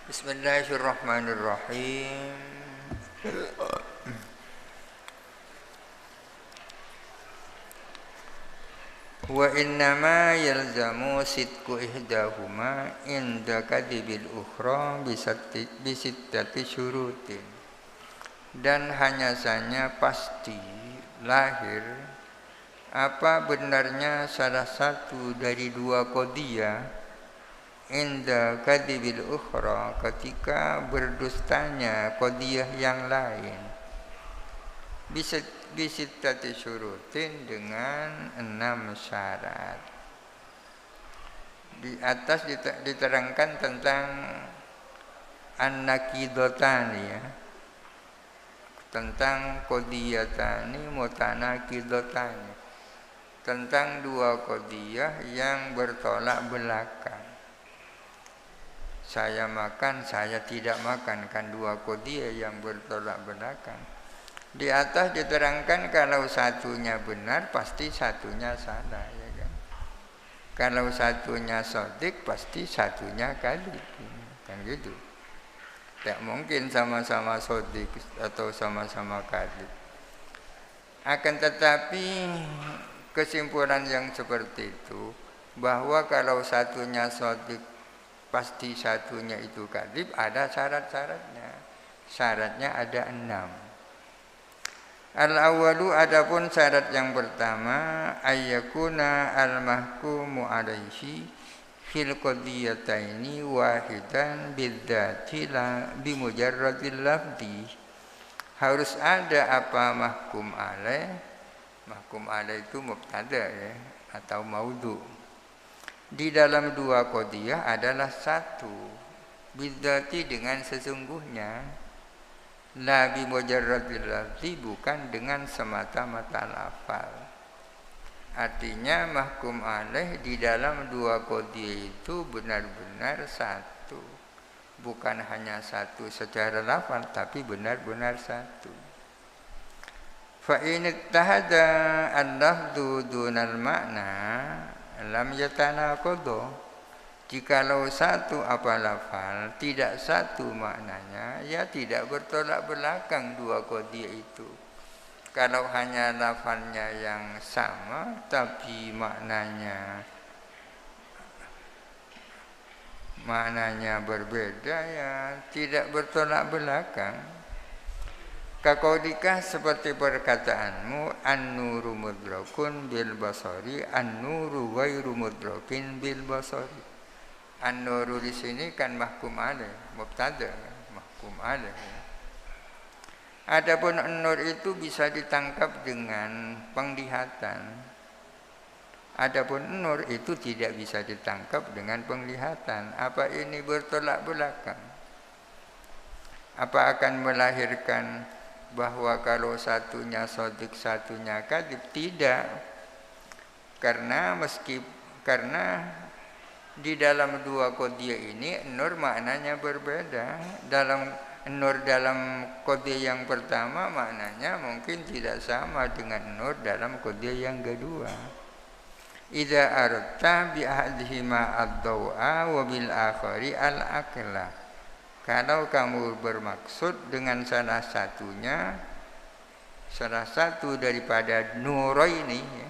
Bismillahirrahmanirrahim. Wa innama yalzamu sidku ihdahuma inda kadibil ukhra bisittati syurutin. Dan hanya saja pasti lahir apa benarnya salah satu dari dua qadiyah inda kadibil ukhra ketika berdustanya qadiyah yang lain bisittati syurutin dengan 6 syarat. Di atas diterangkan tentang an-nakidotani ya, tentang qadiyatani mutanakidotani, tentang dua qadiyah yang bertolak belakang. Saya makan, saya tidak makan, kan dua qadiyah yang bertolak belakang. Di atas diterangkan kalau satunya benar pasti satunya salah, ya kan? Kalau satunya shadiq pasti satunya kadzib, kan gitu. Tidak mungkin sama-sama shadiq atau sama-sama kadzib. Akan tetapi kesimpulan yang seperti itu bahwa kalau satunya shadiq pasti satunya itu kadzib ada syarat-syaratnya. Syaratnya ada 6. Al-awwalu adapun syarat yang pertama ayyakuna al-mahkumu alaihi fil qadiyataini wahidan bidzati la bimujarradil lafzi. Harus ada apa mahkum alaih. Mahkum alaih itu mubtada ya, atau maudhu. Di dalam dua qadiyah adalah satu bidzati dengan sesungguhnya, la bi mujarradil lafzi bukan dengan semata-mata lafal. Artinya mahkum alaih di dalam dua qadiyah itu benar-benar satu, bukan hanya satu secara lafal tapi benar-benar satu. Fa in ittahada al-lafdhu dunal makna lam yatanaqadha. Jikalau satu apa lafal tidak satu maknanya, ya tidak bertolak belakang dua qadiyah itu. Kalau hanya lafalnya yang sama tapi maknanya berbeda, ya tidak bertolak belakang. Kaqaulika seperti perkataanmu an-nuru mudrakun bil basari, an-nuru ghairu mudrakin bil basari. An-nuru di sini kan mahkum alaih, mubtada, mahkum alaih. Adapun an-nur itu bisa ditangkap dengan penglihatan. Adapun an-nur itu tidak bisa ditangkap dengan penglihatan. Apa ini bertolak belakang? Apa akan melahirkan bahwa kalau satunya shadiq satunya kadzib? Tidak. Karena di dalam dua qadiyah ini nur maknanya berbeda. Nur dalam qadiyah yang pertama maknanya mungkin tidak sama dengan nur dalam qadiyah yang kedua. Idza aradta bi ahadihima ad-daw'a wa bil akhari al-aqla. Kalau kamu bermaksud dengan salah satu daripada nuraini ya,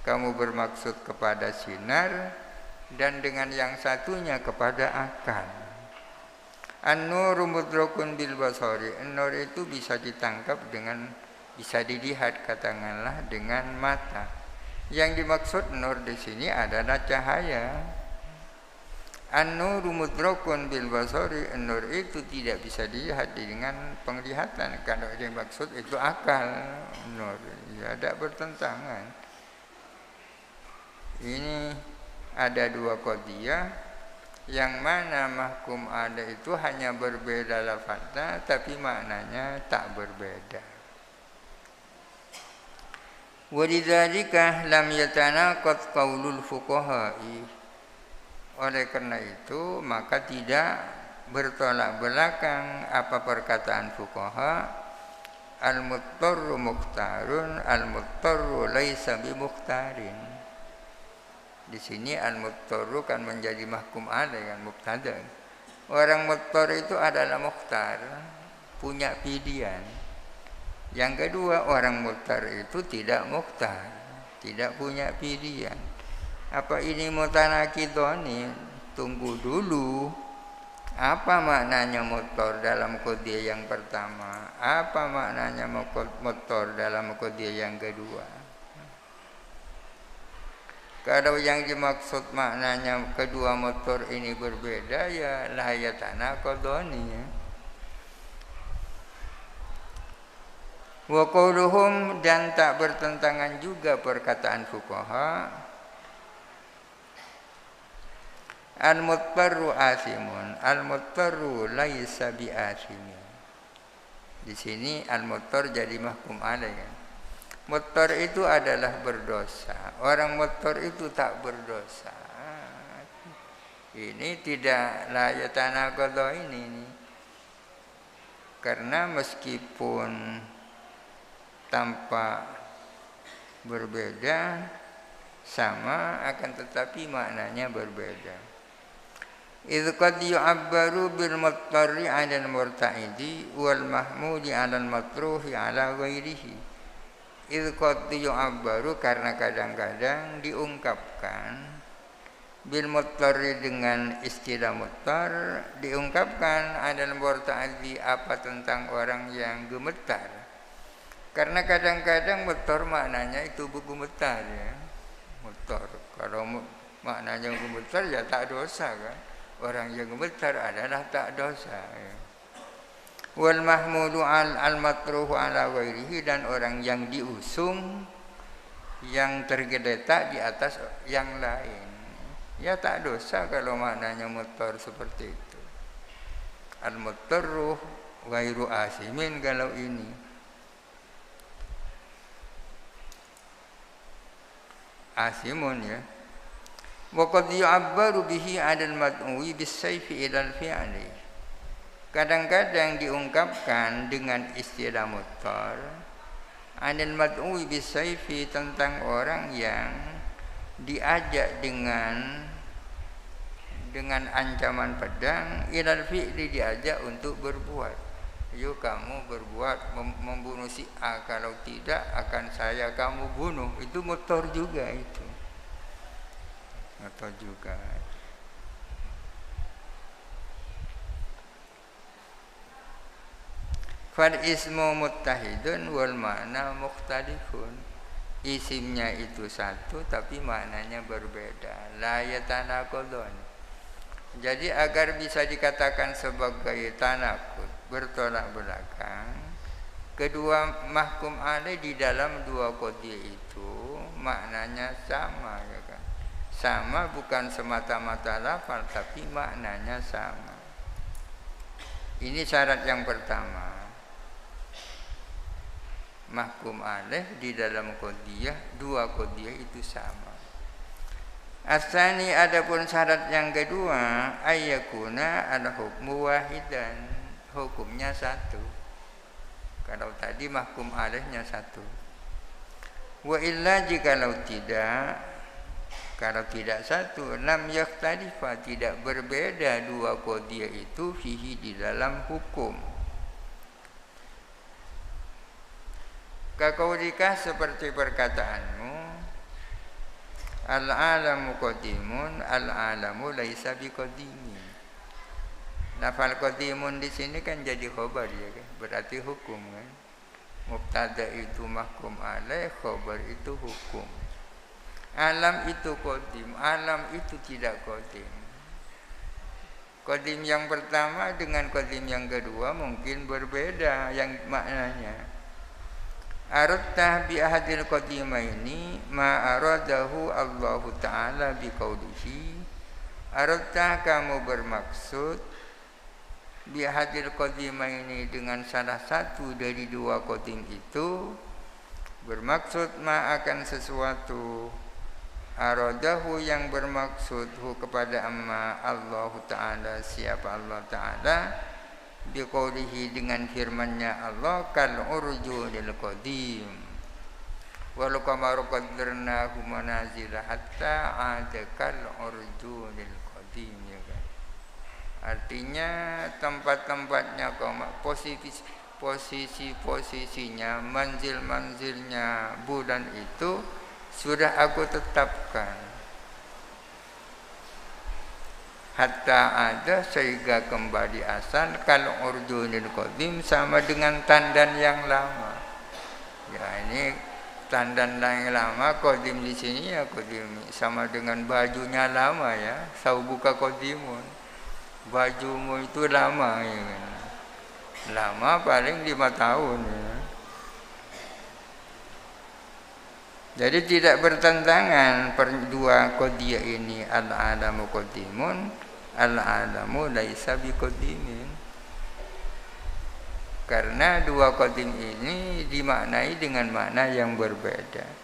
kamu bermaksud kepada sinar dan dengan yang satunya kepada akal. An-nuru mudrakun bil basari. An-nur itu bisa ditangkap bisa dilihat katakanlah dengan mata. Yang dimaksud nur di sini adalah cahaya. An-nuru mudrakun bil basari. An-nur itu tidak bisa dilihat dengan penglihatan. Kalau yang dimaksud itu akal. Nur ya ada bertentangan. Ini ada dua qadiyah yang mana mahkum alaih itu hanya berbeda lafaznya tapi maknanya tak berbeda. Walidzalika lam yatanaqad qaulul fuqaha'i. Oleh karena itu maka tidak bertolak belakang apa perkataan fuqaha, al-muttarru mukhtarun, al-muttarru laisa bi mukhtarin. Di sini al-muttarru kan menjadi mahkum alaih kan mubtada. Orang motor itu adalah mukhtar, punya pilihan. Yang kedua, orang mukhtar itu tidak mukhtar, tidak punya pilihan. Apa ini mutanakidoni? Tunggu dulu. Apa maknanya motor dalam qadhiyah yang pertama? Apa maknanya motor dalam qadhiyah yang kedua? Kalau yang dimaksud maknanya kedua motor ini berbeda, ya la yatanaqadani ya. Wa qauluhum, dan tak bertentangan juga perkataan fuqaha, al-muttaru asimun, al-muttaru laisa bi asimin. Di sini al-muttar jadi mahkum alaih kan. Muttar itu adalah berdosa. Orang muttar itu tak berdosa. Ini tidak layak tanah qadha ini. Karena meskipun tampak berbeda, sama, akan tetapi maknanya berbeda. Idh qad yu'abbaru bil muttari 'ala al-murta'idi wal mahmudi 'ala al-matruhi 'ala ghairihi. Idh qad yu'abbaru, karena kadang-kadang diungkapkan bil muttari, dengan istilah muttar, diungkapkan 'ala al-murta'idi, apa tentang orang yang gemetar. Karena kadang-kadang muttar maknanya itu gemetar ya. Muttar, kalau maknanya gemetar ya tak dosa kan. Orang yang gemetar adalah tak dosa ya. Wal mahmudu al-matruhu ala ghairihi, dan orang yang diusung, yang tergeletak di atas yang lain, ya tak dosa kalau maknanya muttar seperti itu. Al-muttaru ghairu asimin kalau ini. Asimun ya. Wa qad yu'abbaru bihi 'ala al-mad'uwi bis-sayfi ila al-fi'li. Kadang-kadang diungkapkan dengan istilah muttar 'ala al-mad'uwi bis-sayfi, tentang orang yang diajak dengan ancaman pedang, ila al-fi'li, diajak untuk berbuat. Yuk kamu berbuat membunuh si A, kalau tidak akan saya kamu bunuh. Itu muttar juga itu. Atau juga fal ismu muttahidun wal makna mukhtalifun. Isimnya itu satu tapi maknanya berbeda. La yatanaqadun. Jadi agar bisa dikatakan sebagai tanaqud, bertolak belakang, kedua mahkum alaih di dalam dua qadhiyah itu maknanya sama ya kan. Sama bukan semata-mata lafal, tapi maknanya sama. Ini syarat yang pertama. Mahkum alaih di dalam qadhiyah, dua qadhiyah itu sama. Asani, adapun syarat yang kedua, ayyakuna al-hukmu wahidan, hukumnya satu. Kalau tadi mahkum alaihnya satu. Wa illa, jikalau tidak, kalau tidak satu, lam yakhtalifa, tidak berbeda dua qadhiyah itu fihi, di dalam hukum. Kaqaulika, seperti perkataanmu, al-alamu qadimun, al-alamu laisa biqadimin. Lafal qadimun di sini kan jadi khabar ya kan, berarti hukum kan. Mubtada itu mahkum alaih, khabar itu hukum. Alam itu qadim, alam itu tidak qadim. Qadim yang pertama dengan qadim yang kedua mungkin berbeda yang maknanya. Aradta bi ahadil qadimaini ma aradahu Allah Ta'ala bi qaulihi. Aradta, kamu bermaksud, bi ahadil qadimaini, dengan salah satu dari dua qadim itu, bermaksud ma akan sesuatu, aradahu yang bermaksud hu kepada amma Allah Ta'ala, siapa Allah Ta'ala, biqaulihi dengan firman-Nya Allah, kal urjunil qadim wal qamaru qaddarnahu manazila hatta ada kal urjunil qadim ya kan. Artinya tempat-tempatnya koma, posisi-posisinya, manzil-manzilnya bulan itu sudah aku tetapkan. Hatta ada sehingga kembali asal kalau urjunil qadim sama dengan tandan yang lama. Ya ini tandan yang lama, qadim di sini ya qadim sama dengan bajunya lama ya. Saubuka qadimun. Bajumu itu lama ya kan. Lama paling 5 tahun ya. Jadi tidak bertentangan dua qadiyah ini, al-alamu qadimun, al-alamu laisa biqadimin. Karena dua qadim ini dimaknai dengan makna yang berbeda.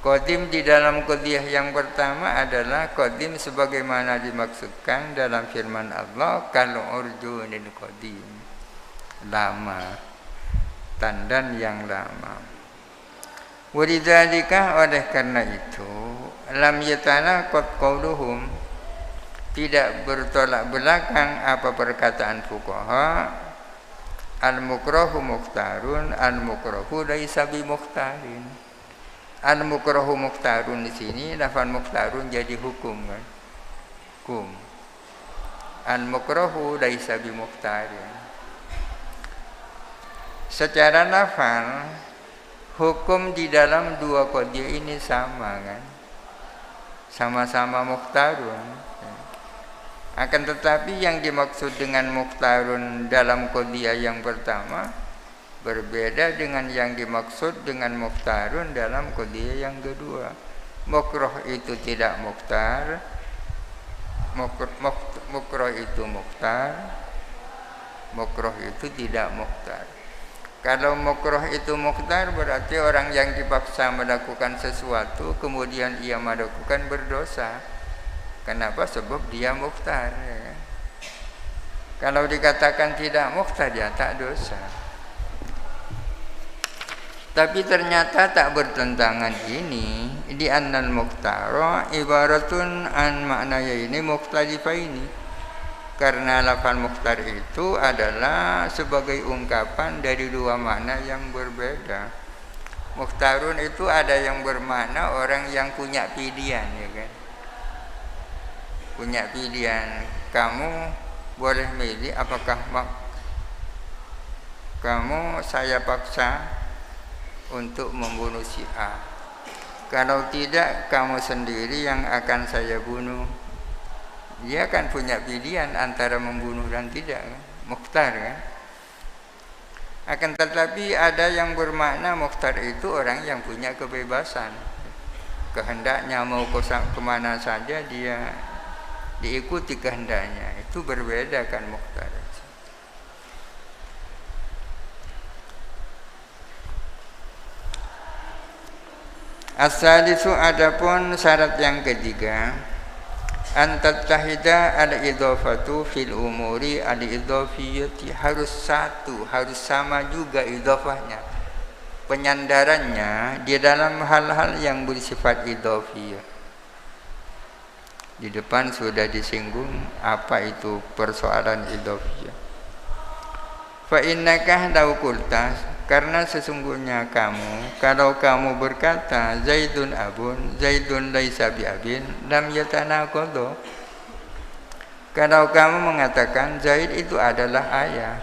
Qadim di dalam qadiyah yang pertama adalah qadim sebagaimana dimaksudkan dalam firman Allah, kalau urjunil qadim, lama, tandan yang lama. Walidzalika, oleh karena itu, lam yatanaqad qauluhum, tidak bertolak belakang apa perkataan fuqaha, al-mukrahu mukhtarun, al-mukrahu laisa bi mukhtarin. Al-mukrahu mukhtarun di sini, lafal mukhtarun jadi hukum kan? Hukum. Al-mukrahu laisa bi mukhtarin. Secara lafal, hukum di dalam dua qadiyah ini sama kan? Sama-sama mukhtarun. Akan tetapi yang dimaksud dengan mukhtarun dalam qadiyah yang pertama berbeda dengan yang dimaksud dengan mukhtarun dalam qadiyah yang kedua. Mukroh itu tidak mukhtar, mukroh itu mukhtar, mukroh itu tidak mukhtar. Kalau mukroh itu mukhtar berarti orang yang dipaksa melakukan sesuatu kemudian ia melakukan berdosa. Kenapa? Sebab dia mukhtar ya. Kalau dikatakan tidak mukhtar ya tak dosa. Tapi ternyata tak bertentangan ini, di annal mukhtara ibaratun an maknanya ini mukhtalifaini. Karena lafal mukhtar itu adalah sebagai ungkapan dari dua makna yang berbeda. Mukhtarun itu ada yang bermakna orang yang punya pilihan ya kan. Punya pilihan, kamu boleh milih apakah kamu saya paksa untuk membunuh si A. Kalau tidak, kamu sendiri yang akan saya bunuh. Dia kan punya pilihan antara membunuh dan tidak kan? Mukhtar kan? Akan tetapi ada yang bermakna mukhtar itu orang yang punya kebebasan. Kehendaknya mau kemana saja dia diikuti kehendaknya. Itu berbeda kan mukhtar. As-salisu, adapun syarat yang ketiga, antattahida al-idhafatu fil umuri al-idhafiyati, harus satu, harus sama juga idhafahnya, penyandarannya di dalam hal-hal yang bersifat idhafiyah. Di depan sudah disinggung apa itu persoalan idhafiyah. Fa innaka law qulta, karena sesungguhnya kamu, kalau kamu berkata Zaidun abun, Zaidun laisa bi abin, lam yatanaqadu. Kalau kamu mengatakan Zaid itu adalah ayah,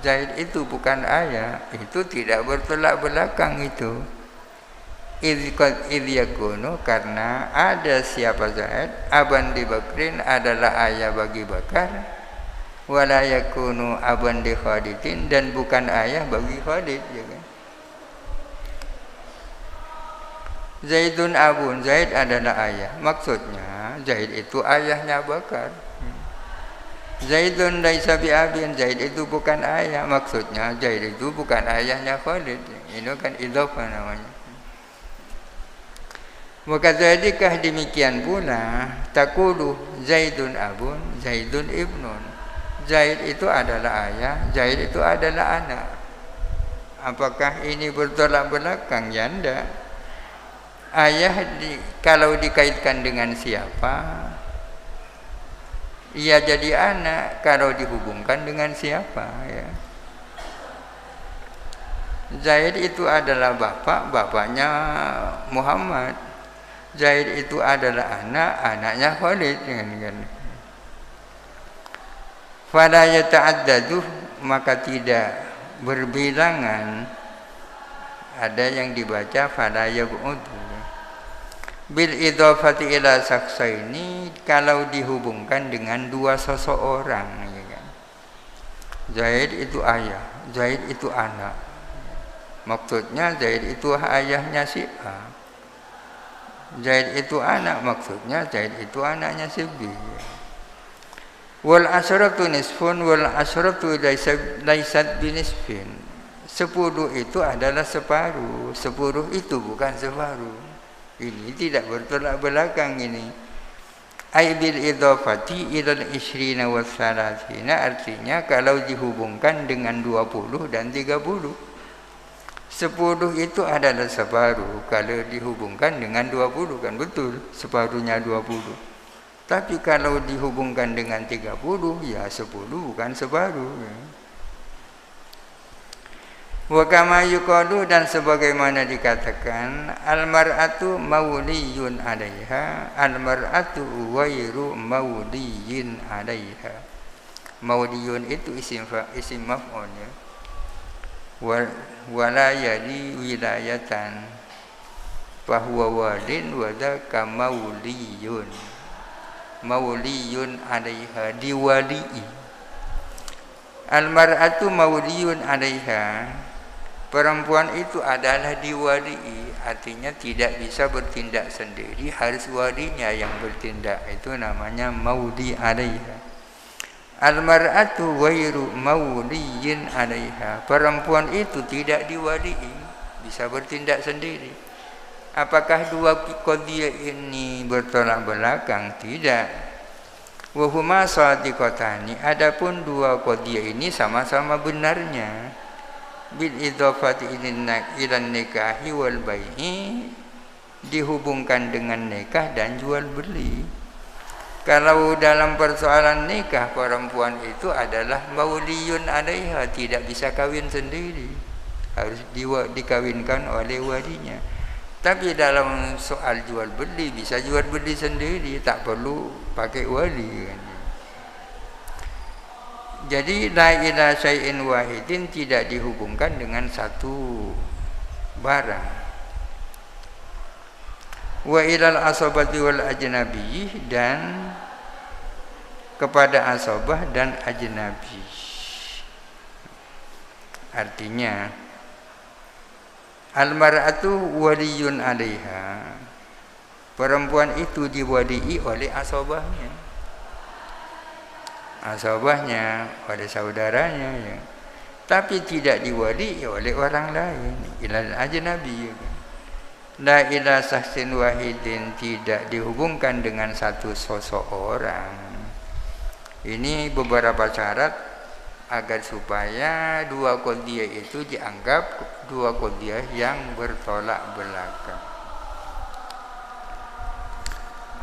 Zaid itu bukan ayah, itu tidak bertolak belakang itu. Idh yakunu, karena ada siapa Zaid, aban di Bakrin adalah ayah bagi Bakar, wala yakunu aban di Khalidin, dan bukan ayah bagi Khalid ya kan? Zaidun abun, Zaid adalah ayah, maksudnya Zaid itu ayahnya Bakar. Zaidun laisa bi abin, Zaid itu bukan ayah, maksudnya Zaid itu bukan ayahnya Khalid. Ini kan idhofah namanya. Maka jadikah demikian pula takulu Zaidun abun, Zaidun ibnun. Zaid itu adalah ayah, Zaid itu adalah anak. Apakah ini bertolak belakang? Ya enggak. Ayah kalau dikaitkan dengan siapa, ia jadi anak kalau dihubungkan dengan siapa ya. Zaid itu adalah bapak, bapaknya Muhammad. Zaid itu adalah anak, anaknya Khalid kan. Fala yata'addadu, maka tidak berbilangan. Ada yang dibaca fala yab'udu. Bil idhafati ila saksaini, kalau dihubungkan dengan dua seseorang ya kan. Zaid itu ayah, Zaid itu anak. Maksudnya Zaid itu ayahnya si A. Zaid itu anak, maksudnya Zaid itu anaknya si B. Wal asyratu nisfun wal asyratu laysat binisfin. 10 itu adalah separuh, 10 itu bukan separuh. Ini tidak bertolak belakang ini. Ai bil idhafati ilal ishrina wa thalathina, artinya kalau dihubungkan dengan 20 dan 30. 10 itu adalah separuh kalau dihubungkan dengan 20 kan betul, separuhnya 20. Tapi kalau dihubungkan dengan 30 ya 10 bukan separuh. Wa kama yuqalu, dan sebagaimana dikatakan, al-mar'atu mauliyun 'alaiha, al-mar'atu ghairu mauliyin 'alaiha. Mauliyun itu isim maf'ul ya. Wala yali wilayatan fahuwa walin wa dzaka mauliyun. Mauliyun 'alaiha, diwali'i. Al-mar'atu mauliyun 'alaiha, perempuan itu adalah diwali'i, artinya tidak bisa bertindak sendiri, harus walinya yang bertindak, itu namanya mauli 'alaiha. Al-mar'atu ghairu mauliyin 'alaiha, perempuan itu tidak diwali'i, bisa bertindak sendiri. Apakah dua qadhiyah ini bertolak belakang? Tidak. Wa huma shadiqatani, adapun dua qadhiyah ini sama-sama benarnya. Bil idhafati ilan nikahi wal bai'i, dihubungkan dengan nikah dan jual beli. Kalau dalam persoalan nikah, perempuan itu adalah mauliyun 'alaiha, tidak bisa kawin sendiri, harus dikawinkan oleh walinya. Tapi dalam soal jual beli bisa jual beli sendiri, tak perlu pakai wali kan. Jadi la ila syai'in wahidin, tidak dihubungkan dengan satu barang. Wa ilal asabati wal ajnabi, dan kepada asabah dan ajnabi. Artinya al-mar'atu waliyun 'alaiha, perempuan itu diwali'i oleh asabahnya. Asabahnya oleh saudaranya ya. Tapi tidak diwali'i oleh orang lain, ilal ajnabi ya. La ila sahsin wahidin, tidak dihubungkan dengan satu sosok orang. Ini beberapa syarat agar supaya dua qadhiyah itu dianggap dua qadhiyah yang bertolak belakang.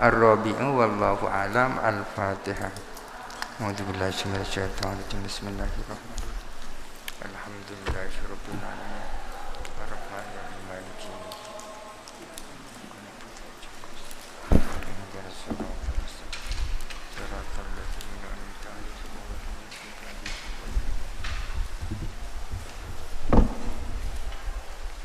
Ar-rabi'u wallahu alam. Al-Fatihah. A'udzubillahi minasyaitonir rajim. Bismillahirrahmanirrahim. Alhamdulillahirabbil alamin.